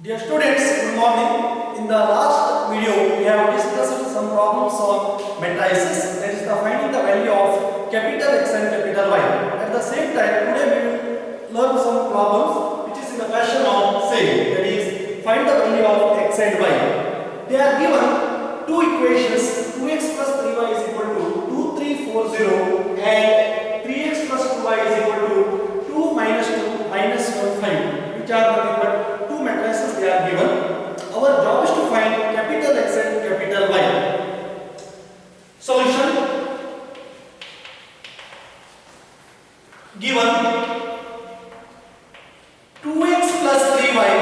Dear students, good morning. In the last video, we have discussed some problems on matrices. That is the finding the value of capital X and capital Y. At the same time, today we will learn some problems which is in the fashion of same. That is, find the value of X and Y. They are given two equations: 2x plus 3y is equal to 2340 and 3x plus 2y is equal to 2 minus 2 minus 1 5, which are nothing but two matrices they are given. Our job is to find capital X and capital Y. Solution: given 2x plus 3y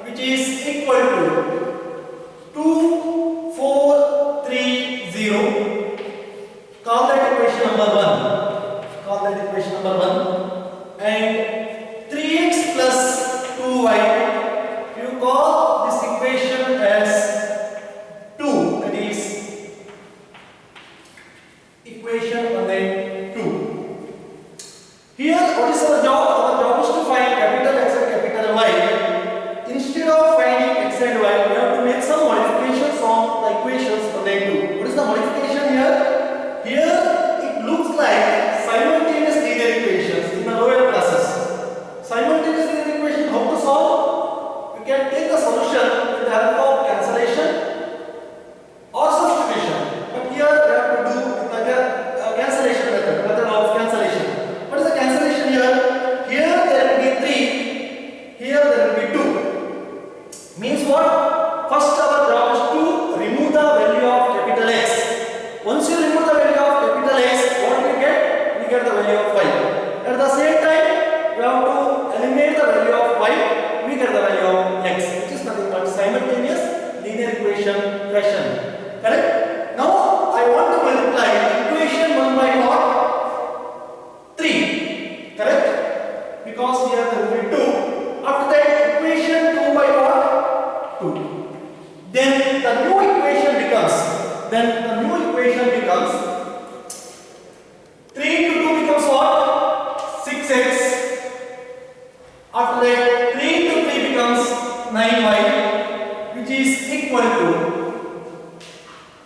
which is equal to 2 4 3 0. Call that equation number 1. Call that equation number 1. And 3x plus 2y, you call this equation as 2. That is equation 1 and 2. Here, what is our job? Our job is to find capital X and capital Y. Instead of finding X and Y, we have to make some modifications on the equations 1 and 2. What is the modification here? Here, it looks like simultaneous linear equations in the lower classes. Simultaneous linear equation, how to solve? We can take the solution with the help of cancellation or substitution. But here we have to do the cancellation method of cancellation. What is the cancellation here? Here there will be 3, here there will be 2. Means what? First our job is to remove the value of capital X. Once you remove the value of capital X, what we get? We get the value of Y. At the same time, we have to eliminate the value of Y, we get the value of X, which is nothing but simultaneous linear equation fashion. Correct? Now I want to multiply equation 1 by what? 3. Correct? Because here there will be 2. After that, equation 2 by what? 2. Then the new equation becomes 3 into 2 becomes what? 6x. After that, 3 into 3 becomes 9y, which is equal to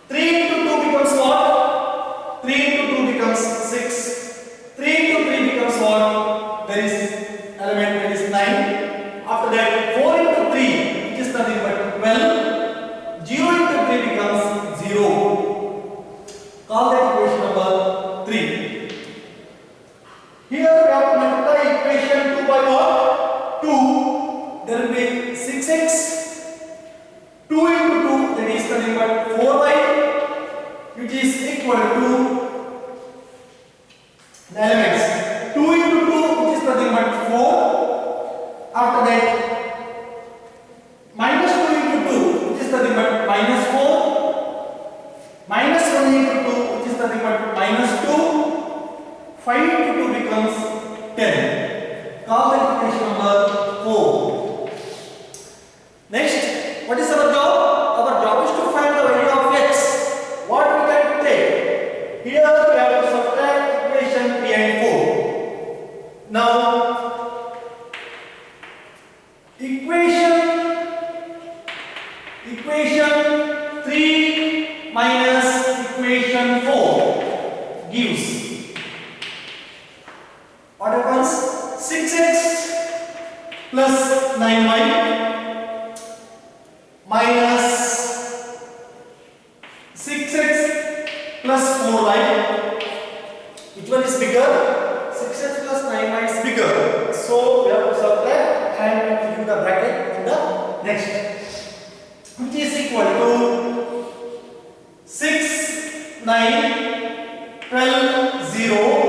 3 into 2 becomes what? 3 into 2 becomes 6. 3 into 3 becomes what? There is element that is 9. After that, 4 into 3, which is nothing but 12. 0 into 3 becomes 0. Call that equation number 3. Here we have to multiply equation 2 by what? 2. There will be 6x. 2 into 2, that is nothing but 4y, which is equal to the elements 2 into 2, which is nothing but 4. After that, minus 2 into 2, which is nothing but minus 4. Minus 1 into 2, which is nothing but minus 2. 5 into 2 becomes 10. Call the equation number 4. Next, what is our job? Our job is to find the value of X. What we can take? Here we have to subtract equation 3 and 4. Now, equation 3 minus equation 4 gives what happens? 6x plus 9y minus 6x plus 4y. Which one is bigger? 6x plus 9y is bigger. So we have to subtract and give the bracket in the next, which is equal to 6, 9, 12, 0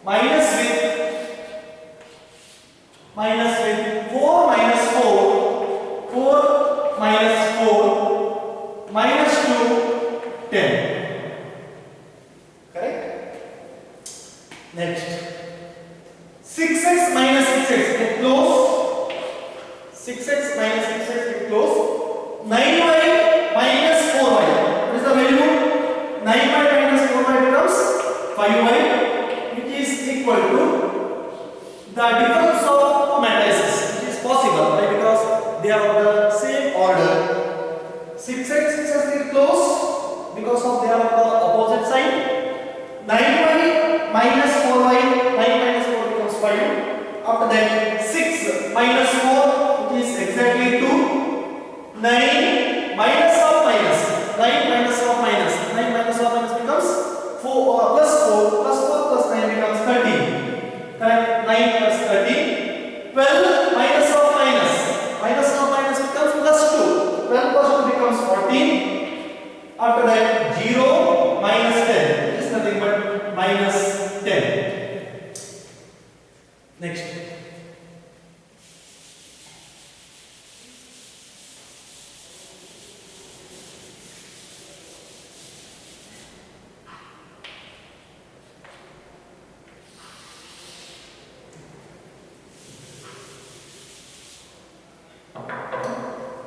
minus with 4 minus 4, 4 minus 4 minus 2, 10. Correct? Next, 6x minus 6x, get close. 6x minus 6x, get close. 9y minus 4y, what is the value? 9y minus 4y becomes 5y, which is equal to the difference of two matrices, which is possible. they are of the same order. 6 and 6 are close because of they are of the opposite side. 9y minus 4y, 9 minus 4 becomes 5. After that 6 minus 4, which is exactly 2. 9 minus of minus, 9 minus of minus, 9 minus of minus becomes 4 plus 4 plus 4 plus 9 becomes 13. Correct? 9 plus 13. 12 minus of minus, minus of minus becomes plus 2. 12 plus 2 becomes 14. After that 0 minus 10, it is nothing but minus 10. Next.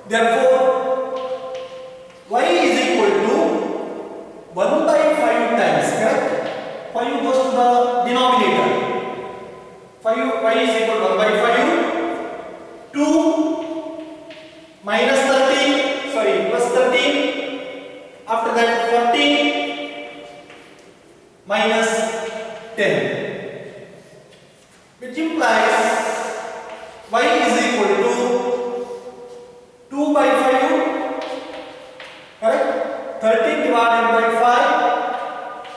Therefore, y is equal to 1 by 5 times, correct? 5 goes to the denominator. y is equal to 1 by 5, 2 minus 13, sorry, plus 13. After that 14 minus 10, which implies y is equal to 2 by 5, correct? 13 divided by 5,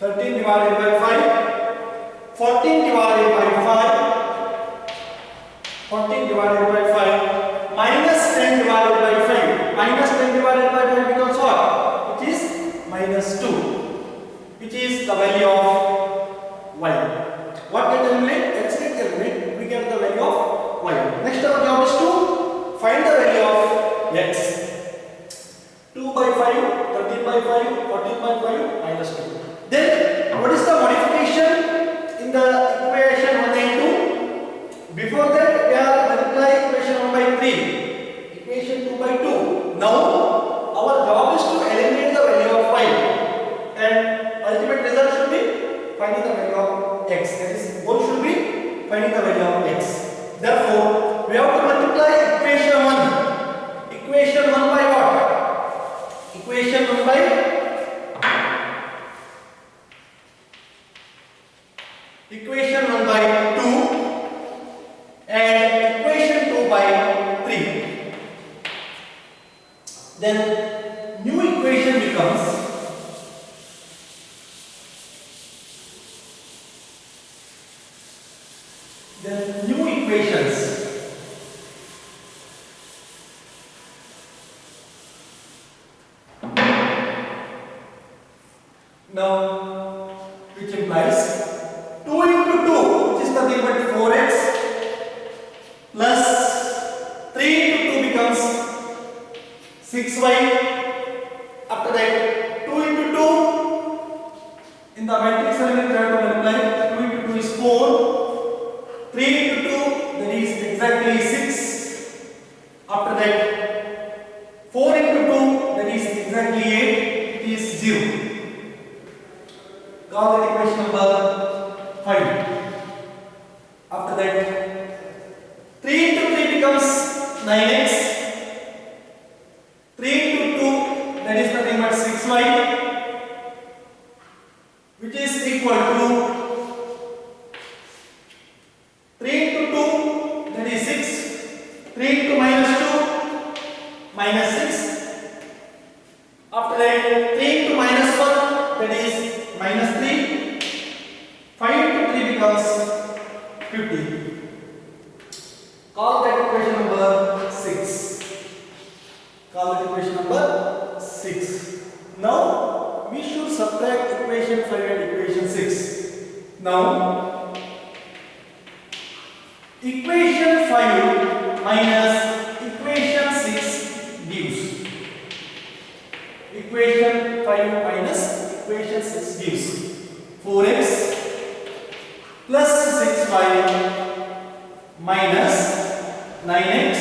13 divided by 5, 14 divided by 5, 14 divided by 5, minus 10 divided by 5, minus 10 divided by 5 becomes what? Which is minus 2, which is the value of y. What determinant? Excellent determinant. We get the value of y. Next our job is to find the value of x. 2 by 5, 13 by 5, 14 by 5, minus 2. Then, what is the modification in the equation 1 and 2? Before that, we are multiplying equation 1 by 3, equation 2 by 2. Now, our job is to eliminate the value of y, and ultimate result should be finding the value of x. That is, goal should be finding the value of x. Therefore, we have to multiply equation 1. Equation 1 by what? Equation 1 by equation 1 by 2 and equation 2 by 3. Then new equation becomes equations. Now, which implies 2 into 2, which is nothing but 4x, plus 3 into 2 becomes 6y. After that, 2 into 2, in the matrix element we have to multiply. 2 into 2 is 4, 3 into 2, that is exactly 6. After that, 4 into 2, that is exactly 8, it is 0. Call that equation number 5. After that, 3 into 3 becomes 9x. 3 into 2, that is nothing but 6y, which is equal to 3 into 2, that is 6. 3 into minus 2, minus 6. After that, 3 into minus 1, that is minus 3. 5 into 3 becomes 50. Call that equation number 6. Call that equation number 6. Now, we should subtract equation 5 and equation 6. Now, equation 5 minus equation 6 gives. Equation 5 minus equation 6 gives 4x plus 6y minus 9x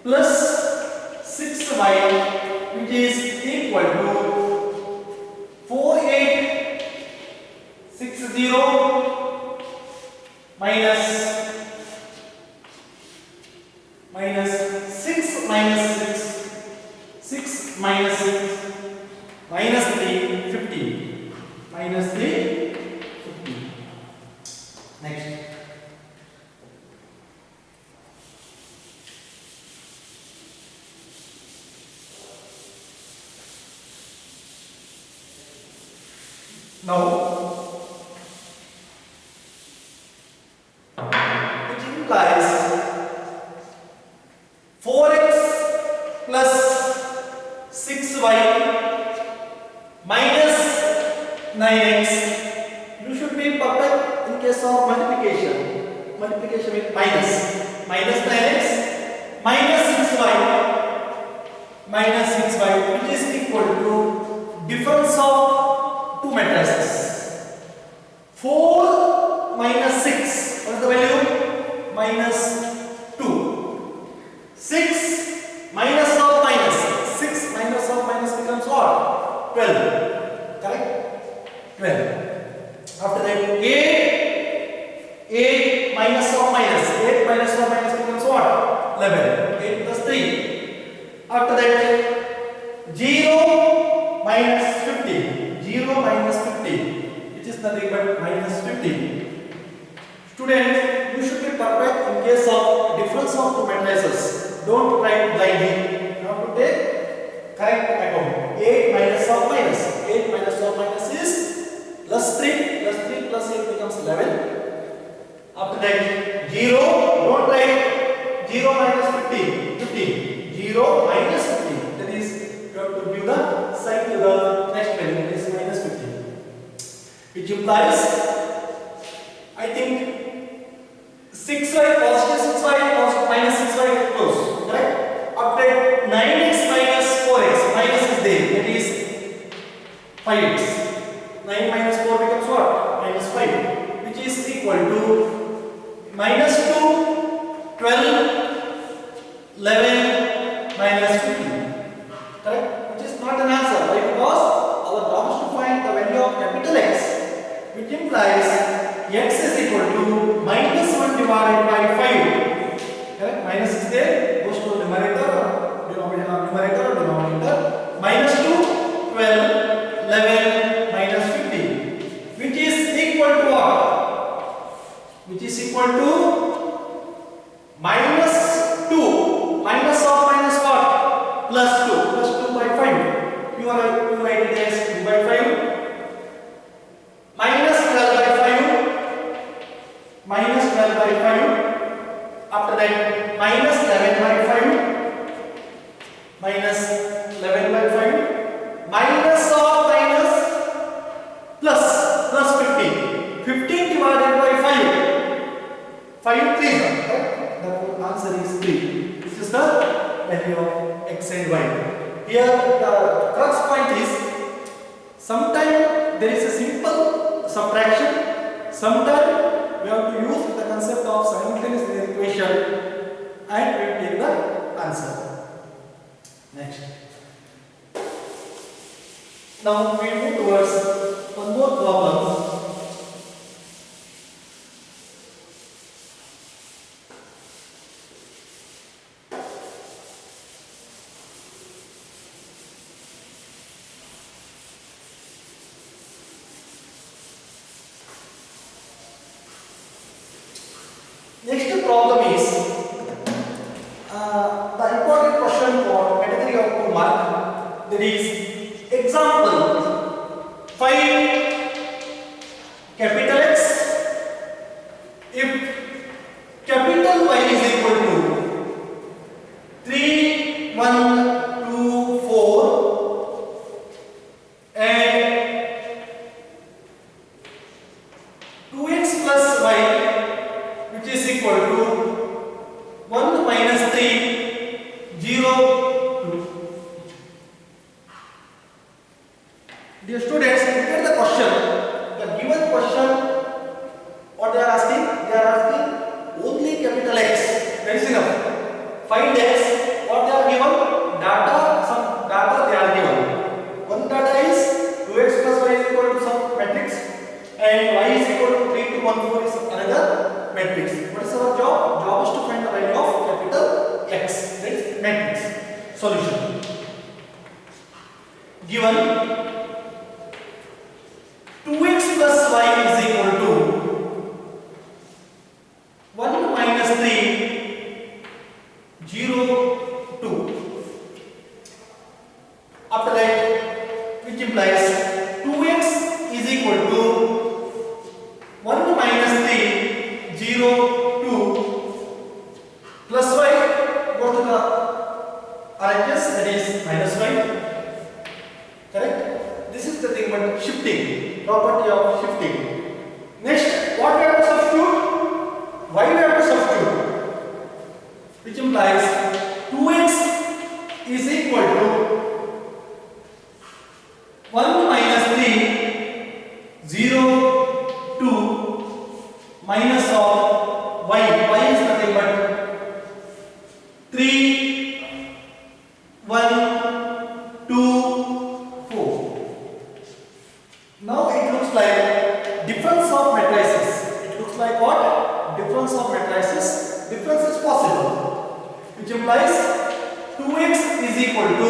plus 6y, which is equal to 4860 minus minus 6 minus 6, 6 minus 6, minus 3, 15. Minus 3, 15. Next. Now, it implies 4x plus 6y minus 9x. You should be perfect in case of multiplication. Multiplication with minus. Minus 9x minus 6y minus 6y, which is equal to difference of two matrices. 4 minus 6, what is the value? Minus 2. 6 minus of minus. 6 minus of minus becomes what? 12. Correct? 12. After that, 8 minus of minus. 8 minus of minus becomes what? 11. 8 plus 3. After that, 0 minus 15. 0 minus 15, which is nothing but minus 15. Students, you should be perfect in case of difference of two matrices. Don't write blindly. You have to take correct account. 8 minus of minus. 8 minus of minus is plus 3. Plus 3 plus 8 becomes 11. After that, 0. Don't write 0 minus 15. 15. 0 minus 15. That is, you have to give the sign to the next value. That is minus 15. Which implies, I think, 6y positive 6y minus 6y get close. Correct? After 9x minus 4x, minus is there. That is 5x. 9 minus 4 becomes what? Minus 5. Which is equal to minus 2, 12, 11, minus 15. Correct? Which is not an answer. Why? Because our job is to find the value of capital X, which implies x is equal to minus 1 divided by 5. Correct? Minus is there, goes to numerator, denominator. Minus 2, 12, 11, minus 15. Which is equal to what? Which is equal to minus 2. Minus of minus what? Plus 2. Plus 2 by 5. You write it as 2 by 5. Minus 12 by 5. Minus 12 by 5. After that, minus 11 by 5. Minus 11 by 5. Minus of minus plus. Plus 15. 15 divided by 5. 5 3. Right? The answer is 3. This is the value of x and y. Here the crux point is, sometimes there is a simple subtraction, sometimes we have to use the concept of simultaneous linear equation, and we will take the answer. Next. Now we move towards one more problem. Next problem is the important question for category of 2 mark, that is example, find capital X if capital Y is equal to 3, 1, 2, 4 and 2x plus y, which is equal to 1 minus 3, 0, 2. given 2x plus y is equal to 1 minus 3 0 2. After that, which implies 2x is equal to 1 minus 3 0 2 plus y, go to the RHS, that is minus y. Correct? This is the thing but shifting, property of shifting. Next, what we have to substitute? Y we have to substitute, which implies 2x is equal to 1 minus 3 0 2 minus of y. Y is nothing but 3 1 2 4. Now it looks like difference of matrices. It looks like what? Difference of matrices. Difference is possible, which implies 2x is equal to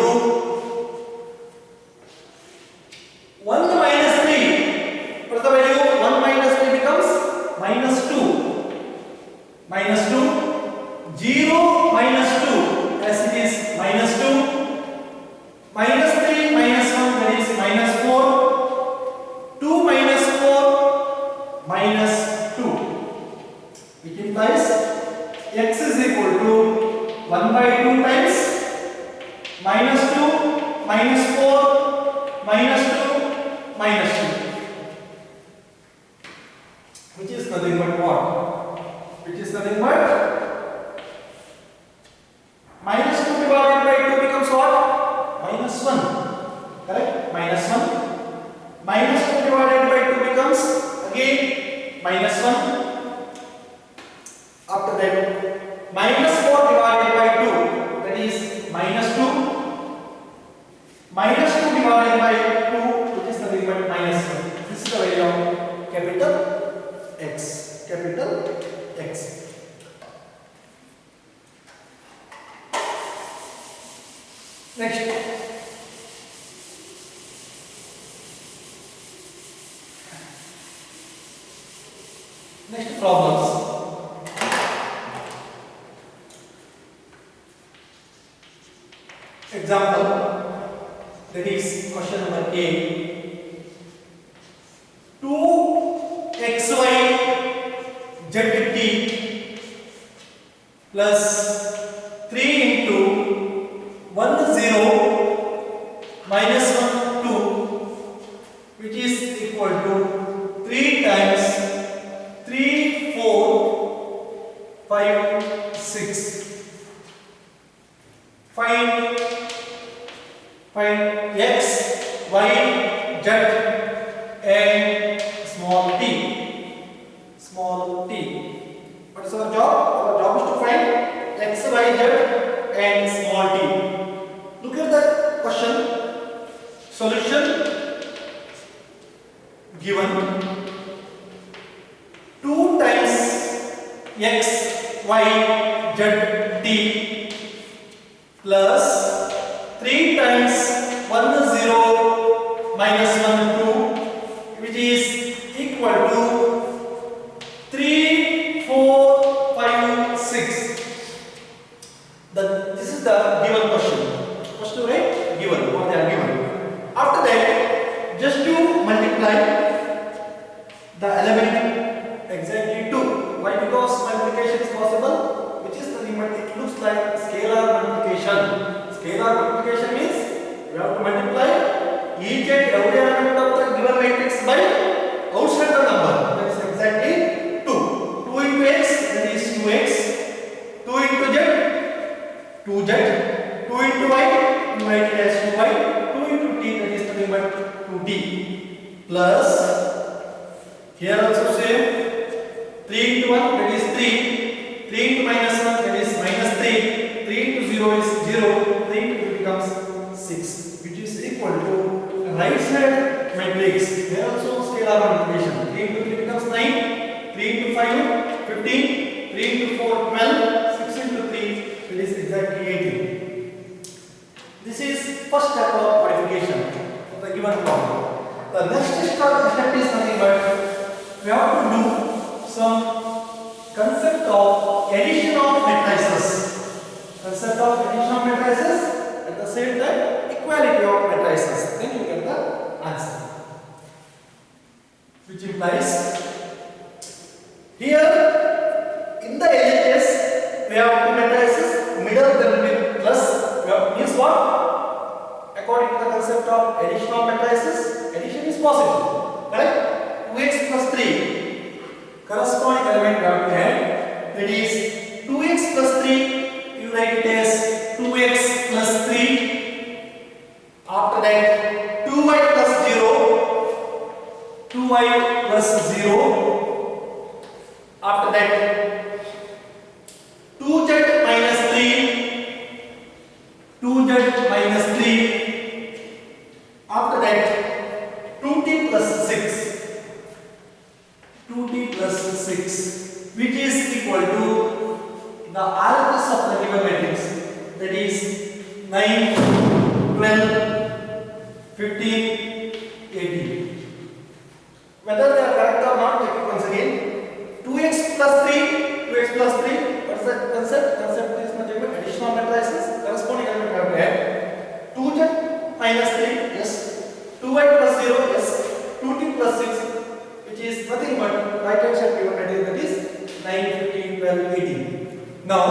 1 minus 3. What is the value? 1 minus 3 becomes minus 2. Minus 2. 0 minus 2, as it is minus 2. Minus 3 minus 1, that is minus 4. 2 minus 4 minus 2, which implies x is equal to 1 by 2 times minus 2 minus 4 minus 2 minus 2, which is nothing but what? Which is nothing but minus 2 divided by 2 becomes what? Minus 1. Correct? Minus 1. Minus 2 divided by 2 becomes again minus 1. After that, minus 4 divided by 2, that is minus 2. Minus 2 divided by 2, which is nothing but minus 1. This is the value of capital X. Capital X. Next. Next problems. Example, that is question number A. 2xy zt plus 3 into 1 0 minus 1 2, which is equal to 3 times 3 4 5 6. Find x, y, z and small t. Small t. What is our job? Our job is to find x, y, z and small t. Look at the question. Solution given 2 times x, y, z, t plus 3 times 1 0 minus 1 2, which is equal to 3 4 5 6. This is the given question. First to write given, what they are given. After that, just to multiply the element exactly 2. Why? Because multiplication is possible, which is nothing but it looks like scalar multiplication. Scalar multiplication means we have to multiply each and every element of the given matrix by outside the number. That is exactly 2. 2 into x, that is 2x. 2 into z, 2z. 2 into y, we write it as 2y. 2 into t, that is nothing but 2t. Plus, here also same. 3 into 1, that is 3. 3 into minus 1, that is minus 3. 3 into 0 is 0. 3 into 2 becomes 6, which is equal to right side matrix. There also scalar multiplication. 3 into 3 becomes 9. 3 into 5, 15. 3 into 4, 12. 6 into 3, it is exactly 18. This is first step of modification. given problem. The next step is nothing but we have to do some concept of addition of matrices. Concept of addition of matrices, at the same time equality of matrices. Then you get the answer. Which implies here in the LHS we have two matrices, middle then with plus. Means what? According to the concept of addition of matrices, addition is possible. Correct? 2x plus 3 corresponding element we have to add. That is 2x plus 3. You write it as 2x plus 3. After that 2y plus 0. 2y plus 0. After that 2z minus 3. 2z minus 3. After that 2t plus 6. 2t plus 6, which is equal to the RHS of the given matrix, that is 9, 12, 15, 18. Whether they are correct or not, check it once again. 2x plus 3, 2x plus 3, what is the concept? Concept is nothing but addition of matrices, corresponding element we have to add. 2z minus 3, yes. 2y plus 0, yes. 2t plus 6, which is nothing but right hand side given matrix, that is 9, 15, 12, 18. Now,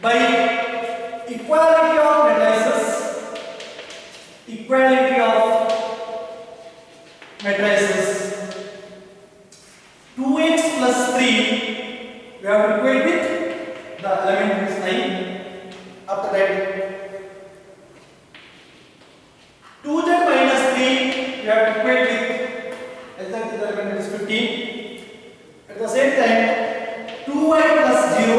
by equality of matrices, 2x plus 3, we have to equate with the element is 9. After that, 2z minus 3, we have to equate with the element is 15. At the same time, 2y plus 0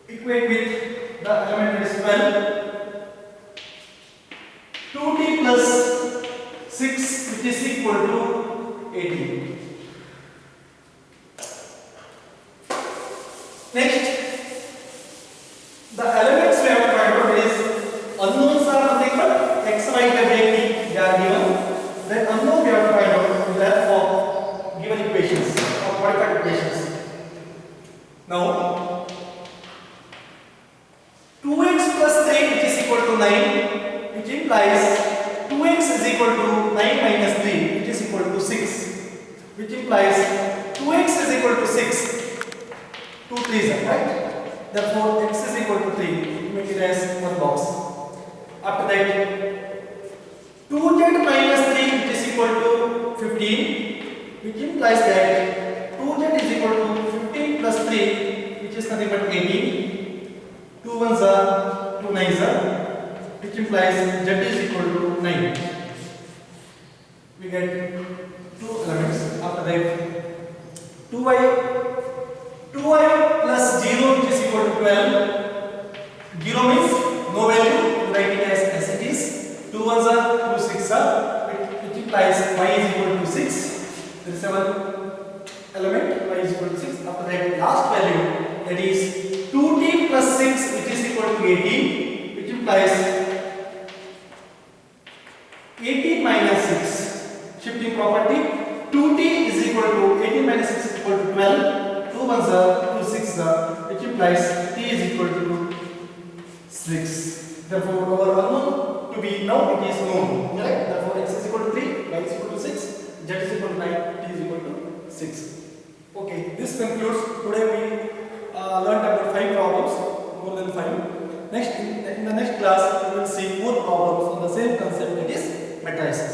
equate with the element is 12. 2t plus 6, which is equal to 18. Next, the elements we have to find out is unknowns are nothing but x, y, and z. They are given. Then unknown we have to find out therefore given equations or modified equations. Now 2x plus 3, which is equal to 9, which implies 2x is equal to 9 minus 3, which is equal to 6, which implies 2x is equal to 6. 2 3s, right? Therefore x is equal to 3. You make it as one box. After that 2z minus 3, which is equal to 15, which implies that 2z is equal to 15 plus 3, which is nothing but 18. 2 1s are 2 9s are, which implies z is equal to 9. We get two elements. After that 2y plus 0, which is equal to 12. 0 means no value, you write it as it is. 2 1s are 2 6s are, which implies y is equal to 6. There is one element, y is equal to 6. After that, last value, that is 2t plus 6, which is equal to 18, which implies 18 minus 6. Shifting property, 2t is equal to 18 minus 6 is equal to 12. 2 1s are 2 6s are, which implies t is equal to 6. Therefore, our unknown to be now it is known. Correct? Therefore, x is equal to 3, y is equal to 6, z is equal to 9, t is equal to 6. Okay, this concludes. Today we learned about 5 problems, more than 5. Next, in the next class, we will see more problems on the same concept, that is matrices.